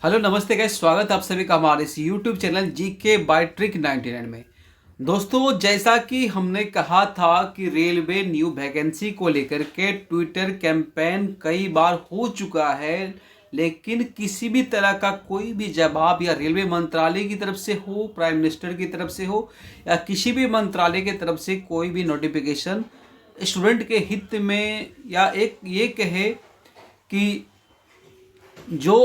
Hello नमस्ते guys, स्वागत है आप सभी का हमारे इस YouTube channel GK by trick 99 में। दोस्तों, जैसा कि हमने कहा था कि रेलवे न्यू वैकेंसी को लेकर के ट्विटर कैंपेन कई बार हो चुका है, लेकिन किसी भी तरह का कोई भी जवाब या रेलवे मंत्रालय की तरफ से हो, प्राइम मिनिस्टर की तरफ से हो या किसी भी मंत्रालय की तरफ से कोई भी नोटिफिकेशन स्टूडेंट के हित में या एक ये कहे कि जो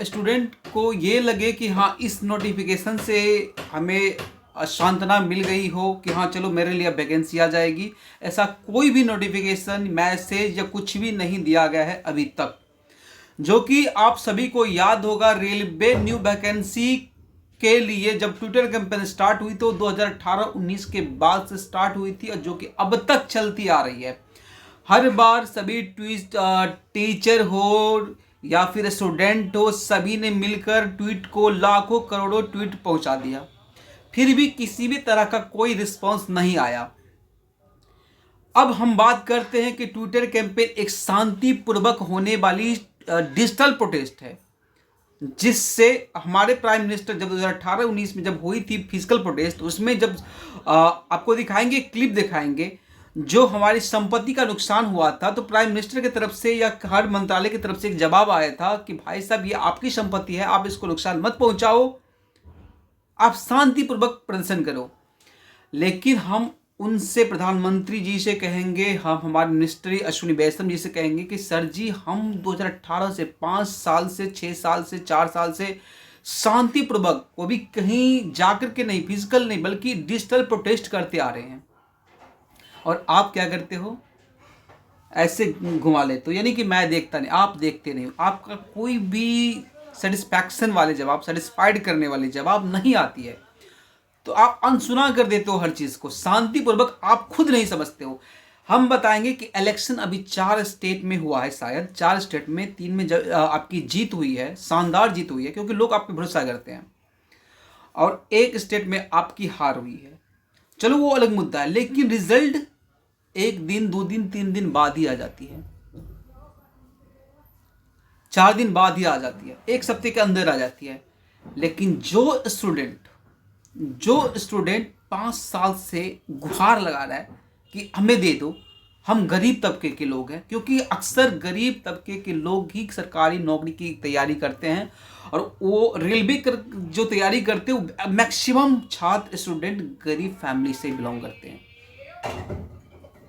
स्टूडेंट को ये लगे कि हाँ इस नोटिफिकेशन से हमें सांत्वना मिल गई हो कि हाँ चलो मेरे लिए वैकेंसी आ जाएगी, ऐसा कोई भी नोटिफिकेशन मैसेज या कुछ भी नहीं दिया गया है अभी तक। जो कि आप सभी को याद होगा, रेलवे न्यू वैकेंसी के लिए जब ट्विटर कैंपेन स्टार्ट हुई तो 2018-19 के बाद से स्टार्ट हुई थी और जो कि अब तक चलती आ रही है। हर बार सभी टीचर हो या फिर स्टूडेंट हो, सभी ने मिलकर ट्वीट को लाखों करोड़ों ट्वीट पहुंचा दिया, फिर भी किसी भी तरह का कोई रिस्पांस नहीं आया। अब हम बात करते हैं कि ट्विटर कैंपेन एक शांतिपूर्वक होने वाली डिजिटल प्रोटेस्ट है, जिससे हमारे प्राइम मिनिस्टर जब 2018-19 में जब हुई थी फिजिकल प्रोटेस्ट, उसमें जब आपको दिखाएंगे, क्लिप दिखाएंगे जो हमारी संपत्ति का नुकसान हुआ था, तो प्राइम मिनिस्टर की तरफ से या हर मंत्रालय की तरफ से एक जवाब आया था कि भाई साहब ये आपकी संपत्ति है, आप इसको नुकसान मत पहुंचाओ, आप शांतिपूर्वक प्रदर्शन करो। लेकिन हम उनसे, प्रधानमंत्री जी से कहेंगे, हम हमारे मिनिस्ट्री अश्विनी वैष्णव जी से कहेंगे कि सर जी, हम 2018 से 5 साल से 6 साल से 4 साल से शांतिपूर्वक, वो भी कहीं जाकर के नहीं, फिजिकल नहीं बल्कि डिजिटल प्रोटेस्ट करते आ रहे हैं, और आप क्या करते हो, ऐसे घुमा लेते हो, यानी कि मैं देखता नहीं, आप देखते नहीं हो। आपका कोई भी सेटिस्फैक्शन वाले जवाब, सेटिस्फाइड करने वाले जवाब नहीं आती है, तो आप अनसुना कर देते हो हर चीज को, शांतिपूर्वक आप खुद नहीं समझते हो। हम बताएंगे कि इलेक्शन अभी 4 स्टेट में हुआ है, शायद 4 स्टेट में, 3 में आपकी जीत हुई है, शानदार जीत हुई है क्योंकि लोग आप पे भरोसा करते हैं, और एक स्टेट में आपकी हार हुई है। चलो वो अलग मुद्दा है, लेकिन रिजल्ट 1 दिन 2 दिन 3 दिन बाद ही आ जाती है, 4 दिन बाद ही आ जाती है, 1 हफ्ते के अंदर आ जाती है। लेकिन जो स्टूडेंट 5 साल से गुहार लगा रहा है कि हमें दे दो, हम गरीब तबके के लोग हैं, क्योंकि अक्सर गरीब तबके के लोग ही सरकारी नौकरी की तैयारी करते हैं, और वो रेलवे जो तैयारी करते हैं, मैक्सिमम छात्र स्टूडेंट गरीब फैमिली से बिलोंग करते हैं।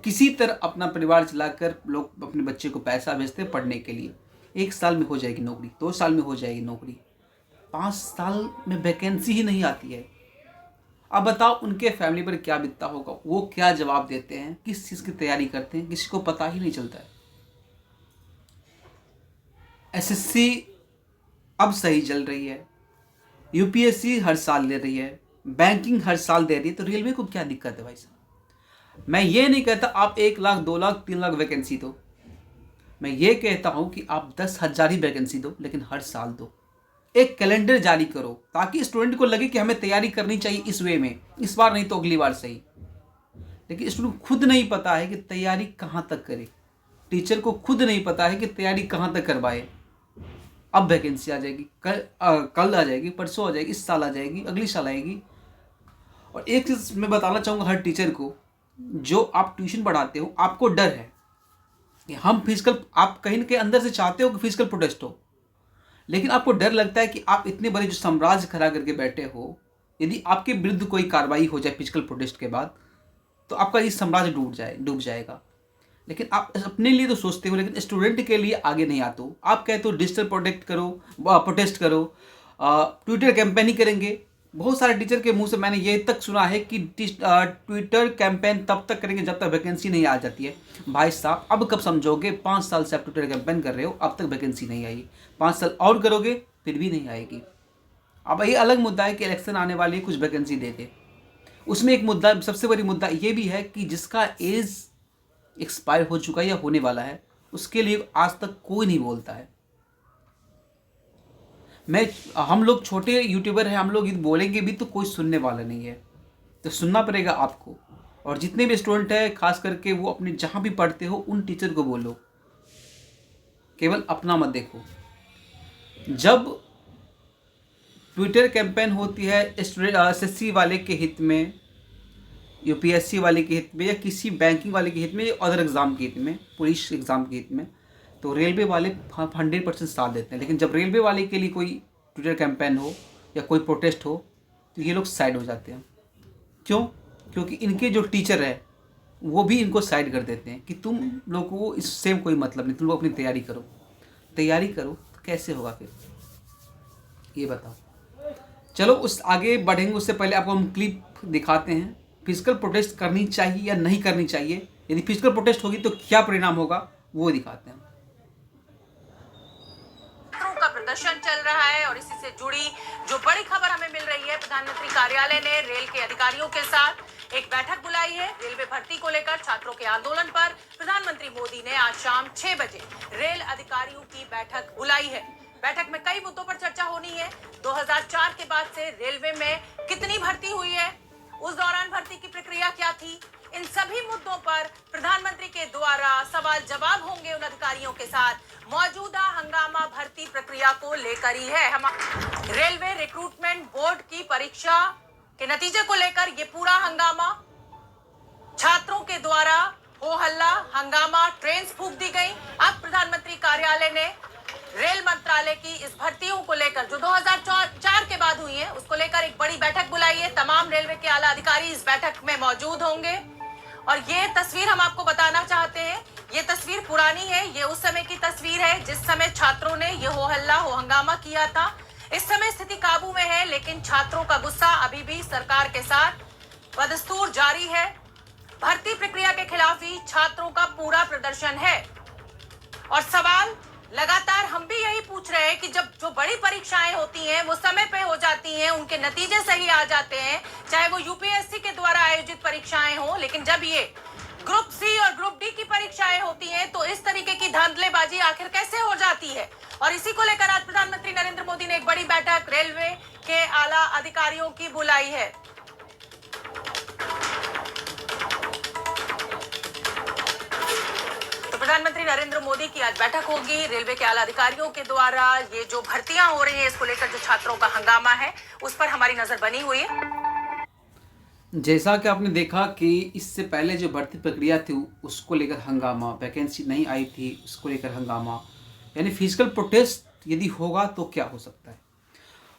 किसी तरह अपना परिवार चलाकर लोग अपने बच्चे को पैसा भेजते हैं पढ़ने के लिए। 1 साल में हो जाएगी नौकरी, 2 साल में हो जाएगी नौकरी, 5 साल में वैकेंसी ही नहीं आती है। अब बताओ उनके फैमिली पर क्या बीतता होगा, वो क्या जवाब देते हैं, किस चीज़ की तैयारी करते हैं, किसी को पता ही नहीं चलता है। एसएससी अब सही चल रही है, यूपीएससी हर साल ले रही है, बैंकिंग हर साल दे रही है, तो रेलवे को क्या दिक्कत है भाई साहब। मैं ये नहीं कहता आप 1 लाख 2 लाख 3 लाख वैकेंसी दो, मैं ये कहता हूं कि आप 10,000 ही वैकेंसी दो, लेकिन हर साल दो। एक कैलेंडर जारी करो ताकि स्टूडेंट को लगे कि हमें तैयारी करनी चाहिए इस वे में, इस बार नहीं तो अगली बार सही। लेकिन स्टूडेंट खुद नहीं पता है कि तैयारी कहाँ तक करे, टीचर को खुद नहीं पता है कि तैयारी कहाँ तक करवाए। अब वैकेंसी आ जाएगी, कल आ जाएगी, परसों आ जाएगी, इस साल आ जाएगी, अगली साल आएगी। और एक चीज़ मैं बताना चाहूँगा हर टीचर को, जो आप ट्यूशन पढ़ाते हो, आपको डर है कि हम फिजिकल, आप कहीं के अंदर से चाहते हो कि फिजिकल प्रोटेस्ट हो, लेकिन आपको डर लगता है कि आप इतने बड़े जो साम्राज्य खड़ा करके बैठे हो, यदि आपके विरुद्ध कोई कार्रवाई हो जाए फिजिकल प्रोटेस्ट के बाद, तो आपका ये साम्राज्य डूब जाएगा। लेकिन आप अपने लिए तो सोचते हो, लेकिन स्टूडेंट के लिए आगे नहीं आते हो। आप कहते हो डिजिटल प्रोटेस्ट करो, ट्विटर कैंपेन ही करेंगे। बहुत सारे टीचर के मुंह से मैंने ये तक सुना है कि ट्विटर कैंपेन तब तक करेंगे जब तक वैकेंसी नहीं आ जाती है। भाई साहब, अब कब समझोगे? 5 साल से आप ट्विटर कैंपेन कर रहे हो, अब तक वैकेंसी नहीं आई, 5 साल और करोगे फिर भी नहीं आएगी। अब ये अलग मुद्दा है कि इलेक्शन आने वाली है, कुछ वैकेंसी दे दे। उसमें एक मुद्दा, सबसे बड़ी मुद्दा ये भी है कि जिसका एज एक्सपायर हो चुका है या होने वाला है, उसके लिए आज तक कोई नहीं बोलता है। हम लोग छोटे यूट्यूबर हैं, हम लोग बोलेंगे भी तो कोई सुनने वाला नहीं है, तो सुनना पड़ेगा आपको। और जितने भी स्टूडेंट हैं, खास करके वो अपने जहाँ भी पढ़ते हो, उन टीचर को बोलो, केवल अपना मत देखो। जब ट्विटर कैंपेन होती है एसएससी वाले के हित में, यूपीएससी वाले के हित में, या किसी बैंकिंग वाले के हित में, या अदर एग्ज़ाम के हित में, पुलिस एग्ज़ाम के हित में, तो रेलवे वाले 100% साथ देते हैं। लेकिन जब रेलवे वाले के लिए कोई ट्विटर कैंपेन हो या कोई प्रोटेस्ट हो तो ये लोग साइड हो जाते हैं। क्यों? क्योंकि इनके जो टीचर है वो भी इनको साइड कर देते हैं कि तुम लोगों को इससे कोई मतलब नहीं, तुम लोग अपनी तैयारी करो। तो कैसे होगा फिर, ये बताओ। चलो उस आगे बढ़ेंगे, उससे पहले आपको हम क्लिप दिखाते हैं। फिजिकल प्रोटेस्ट करनी चाहिए या नहीं करनी चाहिए, यदि फिजिकल प्रोटेस्ट होगी तो क्या परिणाम होगा, वो दिखाते हैं। का प्रदर्शन चल रहा है और इसी से जुड़ी जो बड़ी खबर हमें मिल रही है, प्रधानमंत्री कार्यालय ने रेल के अधिकारियों के साथ एक बैठक बुलाई है। रेलवे भर्ती को लेकर छात्रों के आंदोलन पर प्रधानमंत्री मोदी ने आज शाम 6 बजे रेल अधिकारियों की बैठक बुलाई है। बैठक में कई मुद्दों पर चर्चा होनी है। 2004 के बाद से रेलवे में कितनी भर्ती हुई है, उस दौरान भर्ती की प्रक्रिया क्या थी, इन सभी मुद्दों पर प्रधानमंत्री के द्वारा सवाल जवाब होंगे उन अधिकारियों के साथ। मौजूदा हंगामा भर्ती प्रक्रिया को लेकर ही है। हम रेलवे रिक्रूटमेंट बोर्ड की परीक्षा के नतीजे को लेकर ये पूरा हंगामा, छात्रों के द्वारा हो हल्ला, हंगामा, ट्रेन फूंक दी गई। अब प्रधानमंत्री कार्यालय ने रेल मंत्रालय की इस भर्तियों को लेकर जो 2004 के बाद हुई है उसको लेकर एक बड़ी बैठक बुलाई है। तमाम रेलवे के आला अधिकारी इस बैठक में मौजूद होंगे और ये तस्वीर हम आपको बताना चाहते हैं। ये तस्वीर पुरानी है, ये उस समय की तस्वीर है जिस समय छात्रों ने ये हो हल्ला, हो हंगामा किया था। इस समय स्थिति काबू में है, लेकिन छात्रों का गुस्सा अभी भी सरकार के साथ बदस्तूर जारी है। भर्ती प्रक्रिया के खिलाफ ही छात्रों का पूरा प्रदर्शन है और सवाल लगातार हम भी यही पूछ रहे हैं कि जब जो बड़ी परीक्षाएं होती हैं वो समय पे हो जाती हैं, उनके नतीजे सही आ जाते हैं, चाहे वो यूपीएससी के द्वारा आयोजित परीक्षाएं हो, लेकिन जब ये ग्रुप सी और ग्रुप डी की परीक्षाएं होती हैं तो इस तरीके की धांधलेबाजी आखिर कैसे हो जाती है। और इसी को लेकर आज प्रधानमंत्री नरेंद्र मोदी ने एक बड़ी बैठक रेलवे के आला अधिकारियों की बुलाई है। प्रधानमंत्री नरेंद्र मोदी की आज बैठक होगी रेलवे के आला अधिकारियों के द्वारा। ये जो भर्तियां हो रही हैं इसको लेकर जो छात्रों का हंगामा है उस पर हमारी नजर बनी हुई है। जैसा कि आपने देखा कि इससे पहले जो भर्ती प्रक्रिया थी उसको लेकर हंगामा, वैकेंसी नहीं आई थी उसको लेकर हंगामा, यानी फिजिकल प्रोटेस्ट यदि होगा तो क्या हो सकता है।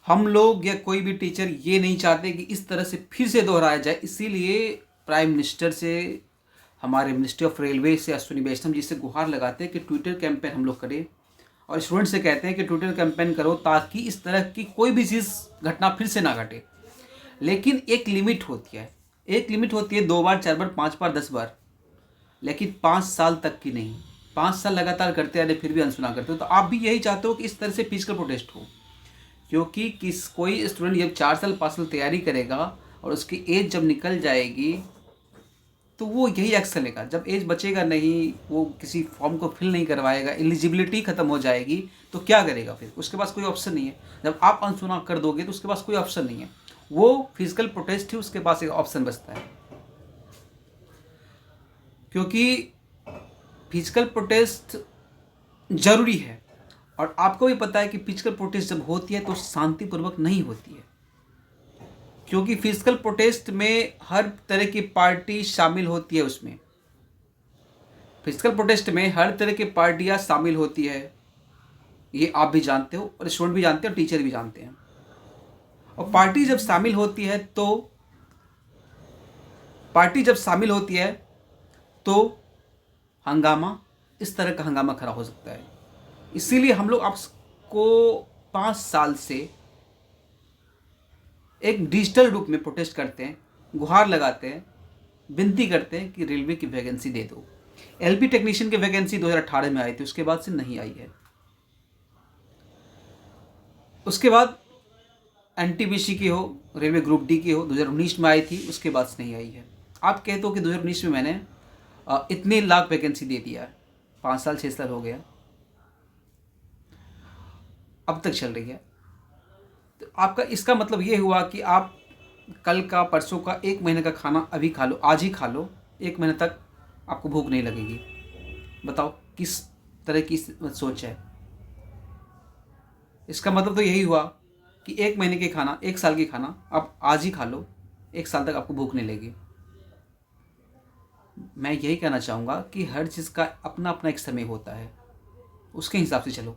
हम लोग या कोई भी टीचर ये नहीं चाहते कि इस तरह से फिर से दोहराया जाए, इसीलिए प्राइम मिनिस्टर से, हमारे मिनिस्ट्री ऑफ रेलवे से अश्विनी वैष्णव जी से गुहार लगाते हैं कि ट्विटर कैंपेन हम लोग करें, और स्टूडेंट से कहते हैं कि ट्विटर कैंपेन करो ताकि इस तरह की कोई भी चीज़ घटना फिर से ना घटे। लेकिन एक लिमिट होती है, 2 बार, 4 बार, 5 बार, 10 बार, लेकिन 5 साल तक की नहीं। 5 साल लगातार करते आ रहे फिर भी अनसुना करते हो, तो आप भी यही चाहते हो कि इस तरह से फिजिकल प्रोटेस्ट हो। क्योंकि कोई स्टूडेंट जब 4 साल 5 साल तैयारी करेगा और उसकी एज जब निकल जाएगी तो वो यही एक्शन लेगा। जब एज बचेगा नहीं, वो किसी फॉर्म को फिल नहीं करवाएगा, एलिजिबिलिटी ख़त्म हो जाएगी, तो क्या करेगा फिर? उसके पास कोई ऑप्शन नहीं है। जब आप अनसुना कर दोगे तो उसके पास कोई ऑप्शन नहीं है। वो फिजिकल प्रोटेस्ट ही उसके पास एक ऑप्शन बचता है, क्योंकि फिजिकल प्रोटेस्ट ज़रूरी है। और आपको भी पता है कि फिजिकल प्रोटेस्ट जब होती है तो शांतिपूर्वक नहीं होती है, क्योंकि फिजिकल प्रोटेस्ट में हर तरह की पार्टी शामिल होती है। उसमें फिजिकल प्रोटेस्ट में हर तरह की पार्टियां शामिल होती है, ये आप भी जानते हो और स्टूडेंट भी जानते हो, टीचर भी जानते हैं। और पार्टी जब शामिल होती है तो हंगामा, इस तरह का हंगामा खड़ा हो सकता है। इसीलिए हम लोग आपको 5 साल से एक डिजिटल रूप में प्रोटेस्ट करते हैं, गुहार लगाते हैं, विनती करते हैं कि रेलवे की वैकेंसी दे दो। एलपी टेक्नीशियन की वैकेंसी 2018 में आई थी, उसके बाद से नहीं आई है। उसके बाद एनटीपीसी की हो, रेलवे ग्रुप डी की हो, 2019 में आई थी, उसके बाद से नहीं आई है। आप कहते हो कि 2019 में मैंने इतने लाख वैकेंसी दे दिया है, 5 साल 6 साल हो गया, अब तक चल रही है। तो आपका इसका मतलब ये हुआ कि आप कल का, परसों का, 1 महीने का खाना अभी खा लो, आज ही खा लो, 1 महीने तक आपको भूख नहीं लगेगी। बताओ किस तरह की सोच है। इसका मतलब तो यही हुआ कि 1 महीने के खाना, 1 साल की खाना आप आज ही खा लो, 1 साल तक आपको भूख नहीं लगेगी। मैं यही कहना चाहूँगा कि हर चीज़ का अपना अपना एक समय होता है, उसके हिसाब से चलो।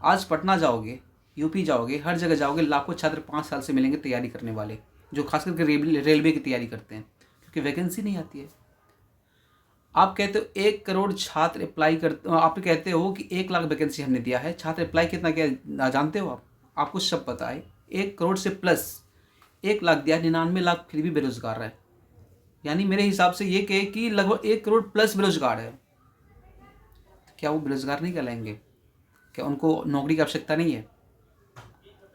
आज पटना जाओगे, यूपी जाओगे, हर जगह जाओगे, लाखों छात्र 5 साल से मिलेंगे तैयारी करने वाले, जो खास करके रेलवे की तैयारी करते हैं, क्योंकि वैकेंसी नहीं आती है। आप कहते हो 1 करोड़ छात्र अप्लाई करते, आप कहते हो कि 1 लाख वैकेंसी हमने दिया है, छात्र अप्लाई कितना क्या जानते हो आप? आपको सब पता है। 1 करोड़ से प्लस 1 लाख दिया, 99 लाख फिर भी बेरोजगार है। यानी मेरे हिसाब से ये कहे कि लगभग 1 करोड़ प्लस बेरोजगार है। क्या वो बेरोजगार नहीं कहलाएंगे? क्या उनको नौकरी की आवश्यकता नहीं है?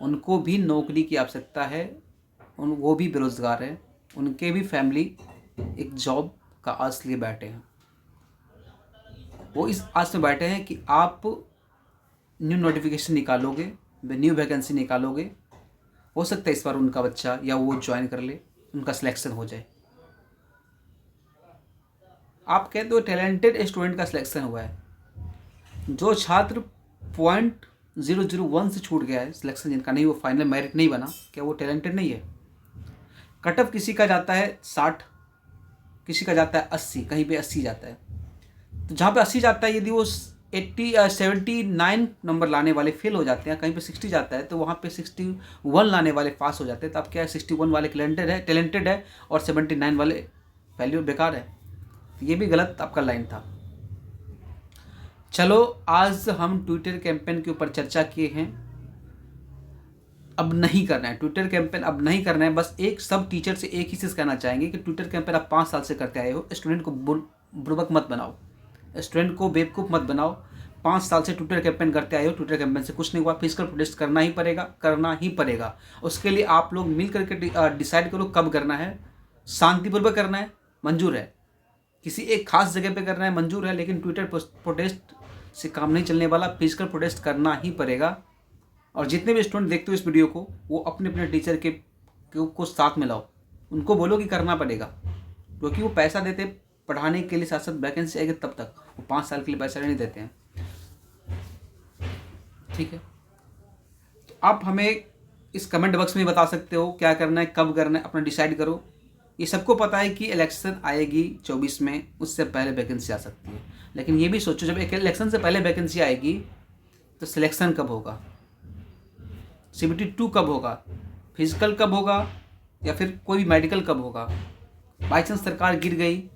उनको भी नौकरी की आवश्यकता है, वो भी बेरोजगार है, उनके भी फैमिली एक जॉब का आस लिए बैठे हैं। वो इस आस में बैठे हैं कि आप न्यू नोटिफिकेशन निकालोगे, न्यू वैकेंसी निकालोगे, हो सकता है इस बार उनका बच्चा या वो ज्वाइन कर ले, उनका सिलेक्शन हो जाए। आप कहते हो टैलेंटेड स्टूडेंट का सिलेक्शन हुआ है, जो छात्र 0.001 से छूट गया है सिलेक्शन, जिनका नहीं, वो फाइनल मेरिट नहीं बना, क्या वो टैलेंटेड नहीं है? कट ऑफ किसी का जाता है 60, किसी का जाता है 80, कहीं पे 80 जाता है। तो जहाँ पे 80 जाता है, यदि वो 79 नंबर लाने वाले फेल हो जाते हैं, कहीं पे 60 जाता है, तो वहाँ पे 61 लाने वाले पास हो जाते हैं। तो अब क्या है, 61 वाले टैलेंटेड है और 79 वाले वैल्यू बेकार है। तो ये भी गलत आपका लाइन था। चलो, आज हम ट्विटर कैंपेन के ऊपर चर्चा किए हैं। अब नहीं करना है ट्विटर कैंपेन, अब नहीं करना है। बस एक सब टीचर से एक ही चीज़ कहना चाहेंगे कि ट्विटर कैंपेन आप 5 साल से करते आए हो, स्टूडेंट को बुड़बक मत बनाओ, स्टूडेंट को बेवकूफ़ मत बनाओ। 5 साल से ट्विटर कैंपेन करते आए हो, ट्विटर कैंपेन से कुछ नहीं हुआ, फिजिकल प्रोटेस्ट करना ही पड़ेगा। उसके लिए आप लोग मिल करके डिसाइड करो कब करना है। शांतिपूर्वक करना है, मंजूर है, किसी एक खास जगह पे करना है, मंजूर है, लेकिन ट्विटर प्रोटेस्ट से काम नहीं चलने वाला, फिजिकल प्रोटेस्ट करना ही पड़ेगा। और जितने भी स्टूडेंट देखते हो इस वीडियो को, वो अपने अपने टीचर को साथ में लाओ, उनको बोलो कि करना पड़ेगा, क्योंकि वो पैसा देते पढ़ाने के लिए, साथ साथ वैकेंसी आएगी तब तक। वो 5 साल के लिए पैसा नहीं देते हैं, ठीक है? तो आप हमें इस कमेंट बॉक्स में बता सकते हो क्या करना है, कब करना है, अपना डिसाइड करो। ये सबको पता है कि इलेक्शन आएगी 24 में, उससे पहले वैकेंसी आ सकती है, लेकिन ये भी सोचो, जब एक इलेक्शन से पहले वैकेंसी आएगी तो सिलेक्शन कब होगा, CBT 2 कब होगा, फिजिकल कब होगा, या फिर कोई भी मेडिकल कब होगा? बाई चांस सरकार गिर गई,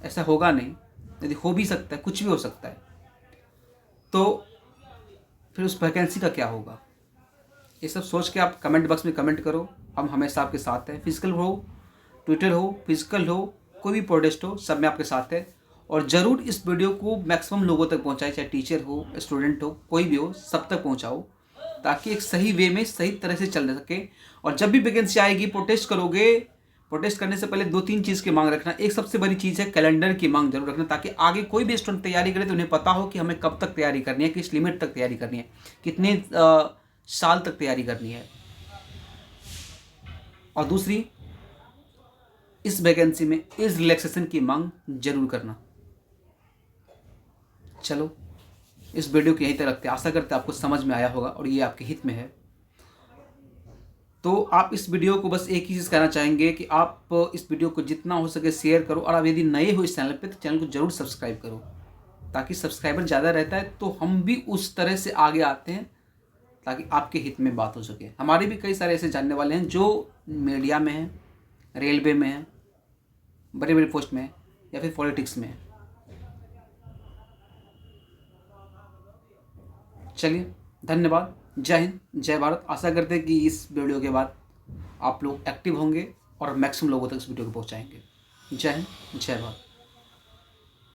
ऐसा होगा नहीं, यदि हो भी सकता है, कुछ भी हो सकता है, तो फिर उस वैकेंसी का क्या होगा? ये सब सोच के आप कमेंट बॉक्स में कमेंट करो। हम हमेशा आपके साथ हैं, फिजिकल हो, ट्विटर हो, फिजिकल हो, कोई भी प्रोटेस्ट हो, सब में आपके साथ है। और ज़रूर इस वीडियो को मैक्सिमम लोगों तक पहुंचाएं, चाहे टीचर हो, स्टूडेंट हो, कोई भी हो, सब तक पहुंचाओ, ताकि एक सही वे में सही तरह से चल सके। और जब भी वैकेंसी आएगी, प्रोटेस्ट करोगे, प्रोटेस्ट करने से पहले 2-3 चीज़ की मांग रखना। एक सबसे बड़ी चीज़ है कैलेंडर की मांग जरूर रखना, ताकि आगे कोई भी स्टूडेंट तैयारी करे तो उन्हें पता हो कि हमें कब तक तैयारी करनी है, किस लिमिट तक तैयारी करनी है, कितने साल तक तैयारी करनी है। और दूसरी, इस वैकेंसी में इस रिलैक्सेशन की मांग जरूर करना। चलो, इस वीडियो को यहीं तक रखते हैं। आशा करते हैं आपको समझ में आया होगा और ये आपके हित में है। तो आप इस वीडियो को, बस एक ही चीज़ कहना चाहेंगे कि आप इस वीडियो को जितना हो सके शेयर करो, और आप यदि नए हो इस चैनल पे तो चैनल को जरूर सब्सक्राइब करो, ताकि सब्सक्राइबर ज़्यादा रहता है तो हम भी उस तरह से आगे आते हैं, ताकि आपके हित में बात हो सके। हमारे भी कई सारे ऐसे जानने वाले हैं जो मीडिया में हैं, रेलवे में हैं, बड़े बड़े पोस्ट में हैं, या फिर पॉलिटिक्स में हैं। चलिए, धन्यवाद, जय हिंद, जय भारत। आशा करते हैं कि इस वीडियो के बाद आप लोग एक्टिव होंगे और मैक्सिमम लोगों तक इस वीडियो को पहुंचाएंगे। जय हिंद, जय भारत।